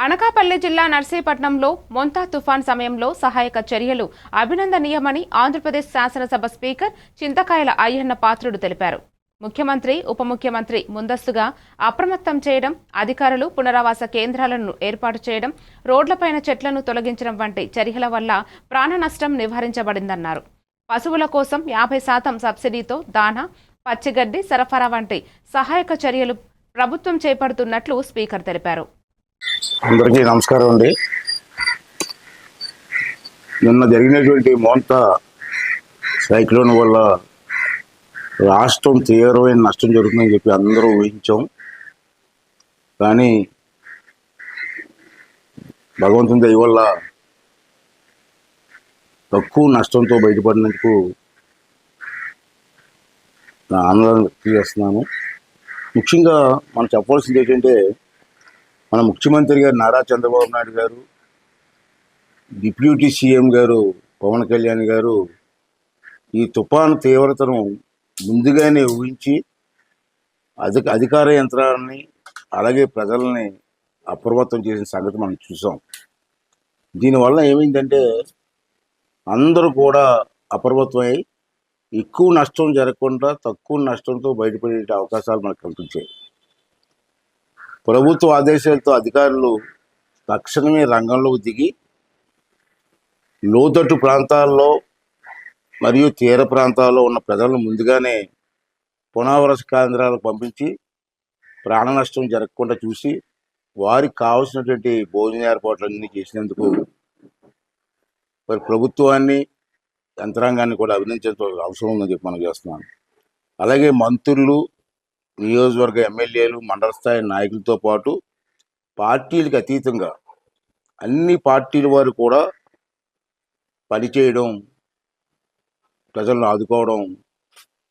అనకాపల్లి జిల్లా నర్సీపట్నంలో మొంతా తుఫాన్ సమయంలో సహాయక చర్యలు అభినందనీయమని ఆంధ్రప్రదేశ్ శాసనసభ స్పీకర్ చింతకాయల అయ్యన్న పాత్రుడు తెలిపారు. ముఖ్యమంత్రి, ఉప ముఖ్యమంత్రి ముందస్తుగా అప్రమత్తం చేయడం, అధికారులు పునరావాస కేంద్రాలను ఏర్పాటు చేయడం, రోడ్లపైన చెట్లను తొలగించడం వంటి చర్యల వల్ల ప్రాణ నష్టం నివారించబడిందన్నారు. పశువుల కోసం 50% సబ్సిడీతో దానా, పచ్చిగడ్డి సరఫరా వంటి సహాయక చర్యలు ప్రభుత్వం చేపడుతున్నట్లు స్పీకర్ తెలిపారు. అందరికీ నమస్కారం అండి. నిన్న జరిగినటువంటి మోంతా సైక్లోన్ వల్ల రాష్ట్రం తీవ్రమైన నష్టం జరుగుతుందని చెప్పి అందరూ ఊహించాం. కానీ భగవంతుని దయ వల్ల తక్కువ నష్టంతో బయటపడినందుకు నా ఆనందం వ్యక్తం చేస్తున్నాను. ముఖ్యంగా మనం చెప్పవలసింది ఏంటంటే, మన ముఖ్యమంత్రి గారు నారా చంద్రబాబు నాయుడు గారు, డిప్యూటీ సీఎం గారు పవన్ కళ్యాణ్ గారు ఈ తుఫాను తీవ్రతను ముందుగానే ఊహించి అధికార యంత్రాన్ని అలాగే ప్రజల్ని అప్రమత్తం చేసిన సంగతి మనం చూసాం. దీనివల్ల ఏమైందంటే అందరూ కూడా అప్రమత్తమై ఎక్కువ నష్టం జరగకుండా తక్కువ నష్టంతో బయటపడే అవకాశాలు మనకు కల్పించాయి. ప్రభుత్వ ఆదేశాలతో అధికారులు తక్షణమే రంగంలోకి దిగి లోతట్టు ప్రాంతాల్లో మరియు తీర ప్రాంతాల్లో ఉన్న ప్రజలను ముందుగానే పునరావాస కేంద్రాలకు పంపించి ప్రాణ నష్టం జరగకుండా చూసి వారికి కావాల్సినటువంటి భోజన ఏర్పాట్లన్నీ చేసినందుకు మరి ప్రభుత్వాన్ని, యంత్రాంగాన్ని కూడా అభినందించాల్సిన అవసరం ఉందని చెప్పి మనం చేస్తున్నాను. అలాగే మంత్రులు, నియోజకవర్గ ఎమ్మెల్యేలు, మండల స్థాయి నాయకులతో పాటు పార్టీలకు అతీతంగా అన్ని పార్టీల వారు కూడా పనిచేయడం, ప్రజలను ఆదుకోవడం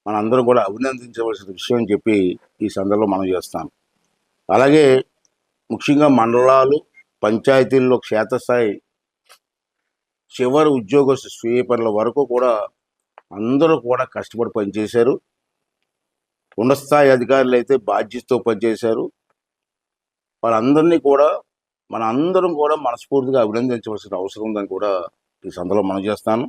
మనందరం కూడా అభినందించవలసిన విషయం అని చెప్పి ఈ సందర్భంలో మనం చేస్తాం. అలాగే ముఖ్యంగా మండలాలు, పంచాయతీల్లో క్షేత్రస్థాయి చివరి ఉద్యోగస్తు స్వీపర్ల వరకు కూడా అందరూ కూడా కష్టపడి పనిచేశారు. ఉన్నత స్థాయి అధికారులు అయితే బాధ్యతతో పనిచేశారు. వాళ్ళందరినీ కూడా మన అందరం కూడా మనస్ఫూర్తిగా అభినందించవలసిన అవసరం ఉందని కూడా ఈ సందర్భంలో మనం చేస్తాను.